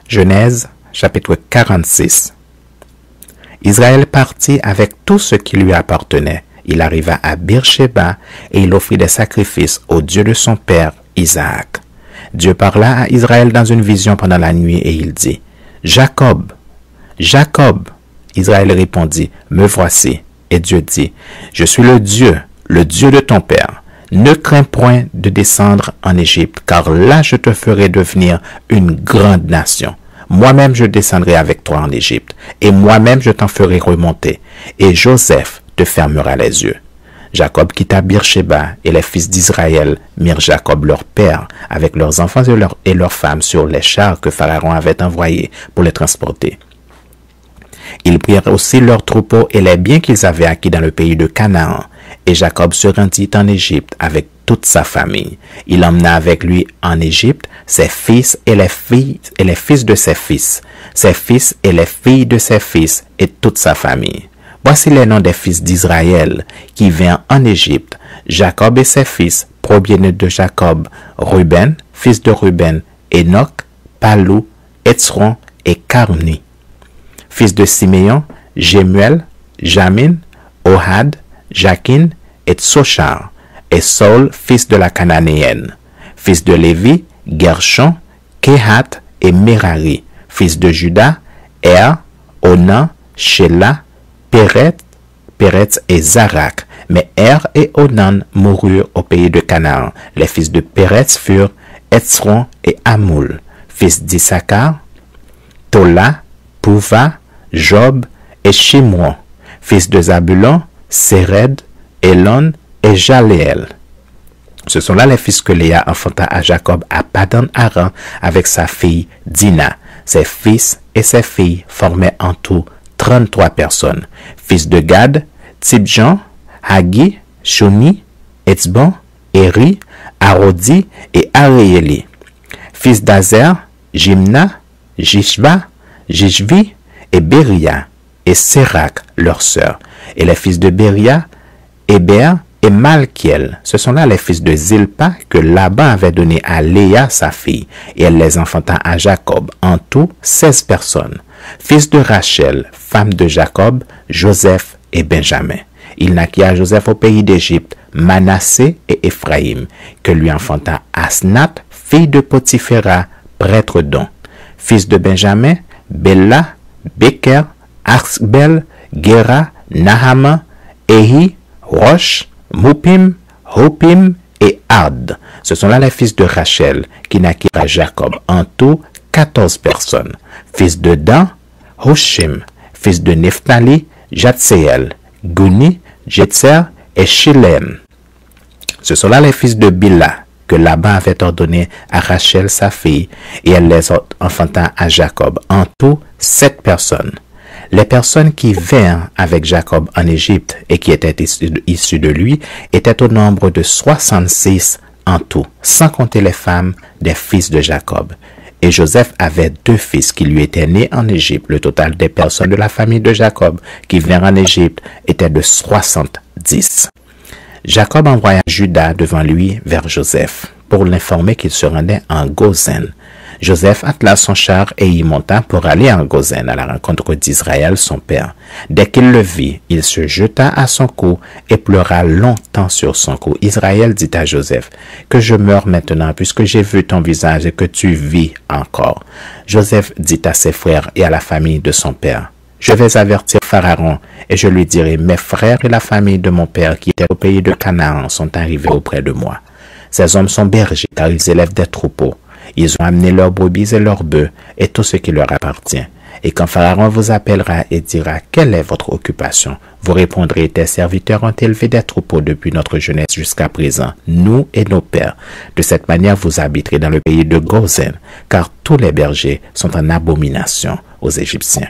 Genèse, chapitre 46. Israël partit avec tout ce qui lui appartenait. Il arriva à Beersheba et il offrit des sacrifices au Dieu de son père, Isaac. Dieu parla à Israël dans une vision pendant la nuit et il dit, « Jacob, Jacob !» Israël répondit, « Me voici. » Et Dieu dit, « Je suis le Dieu de ton père. Ne crains point de descendre en Égypte, car là je te ferai devenir une grande nation. Moi-même je descendrai avec toi en Égypte, et moi-même je t'en ferai remonter, et Joseph te fermera les yeux. » Jacob quitta Beersheba, et les fils d'Israël mirent Jacob leur père, avec leurs enfants et leurs femmes sur les chars que Pharaon avait envoyés pour les transporter. Ils prirent aussi leurs troupeaux et les biens qu'ils avaient acquis dans le pays de Canaan. Et Jacob se rendit en Égypte avec toute sa famille. Il emmena avec lui en Égypte ses fils et les fils de ses fils, ses fils et les filles de ses fils et toute sa famille. Voici les noms des fils d'Israël qui vinrent en Égypte. Jacob et ses fils, premiers-nés de Jacob, Ruben, fils de Ruben, Enoch, Palou, Etzron et Carmi. Fils de Siméon, Jemuel, Jamin, Ohad, Jakin et Tsochar, et Saul, fils de la Cananéenne. Fils de Lévi, Gershon, Kehat et Merari. Fils de Juda, Er, Onan, Shelah, Péretz et Zarak. Mais Er et Onan moururent au pays de Canaan. Les fils de Péretz furent Etzron et Amoul. Fils d'Issachar, Tola, Pouva, Job et Shimron. Fils de Zabulon, Séred, Elon et Jaléel. Ce sont là les fils que Léa enfanta à Jacob à Padan-Aram avec sa fille Dina. Ses fils et ses filles formaient en tout 33 personnes. Fils de Gad, Tibjan, Hagi, Shoni, Etzbon, Eri, Arodi et Aréeli. Fils d'Azer, Jimna, Jishva, Jishvi et Beria, et Sérac, leur sœur. Et les fils de Beria, Héber et Malkiel. Ce sont là les fils de Zilpa que Laban avait donné à Léa, sa fille, et elle les enfanta à Jacob. En tout, 16 personnes. Fils de Rachel, femme de Jacob, Joseph et Benjamin. Il naquit à Joseph au pays d'Égypte, Manassé et Éphraïm, que lui enfanta Asnath, fille de Potiphéra, prêtre d'On. Fils de Benjamin, Béla, Beker, Asbel, Gera, Nahama, Ehi, Rosh, Mupim, Hopim et Ard. Ce sont là les fils de Rachel qui naquirent à Jacob. En tout, 14 personnes. Fils de Dan, Hoshim. Fils de Nephtali, Jatseel, Guni, Jetser et Shilem. Ce sont là les fils de Bila que Laban avait ordonné à Rachel sa fille et elle les enfanta à Jacob. En tout, 7 personnes. Les personnes qui vinrent avec Jacob en Égypte et qui étaient issues de lui étaient au nombre de 66 en tout, sans compter les femmes des fils de Jacob. Et Joseph avait 2 fils qui lui étaient nés en Égypte. Le total des personnes de la famille de Jacob qui vinrent en Égypte était de 70. Jacob envoya Juda devant lui vers Joseph pour l'informer qu'il se rendait en Gozen. Joseph attela son char et y monta pour aller en Gozen à la rencontre d'Israël, son père. Dès qu'il le vit, il se jeta à son cou et pleura longtemps sur son cou. Israël dit à Joseph, « Que je meure maintenant puisque j'ai vu ton visage et que tu vis encore. » Joseph dit à ses frères et à la famille de son père, « Je vais avertir Pharaon et je lui dirai, mes frères et la famille de mon père qui étaient au pays de Canaan sont arrivés auprès de moi. Ces hommes sont bergers car ils élèvent des troupeaux. Ils ont amené leurs brebis et leurs bœufs et tout ce qui leur appartient. Et quand Pharaon vous appellera et dira, quelle est votre occupation? Vous répondrez, tes serviteurs ont élevé des troupeaux depuis notre jeunesse jusqu'à présent, nous et nos pères. De cette manière, vous habiterez dans le pays de Gozen, car tous les bergers sont en abomination aux Égyptiens.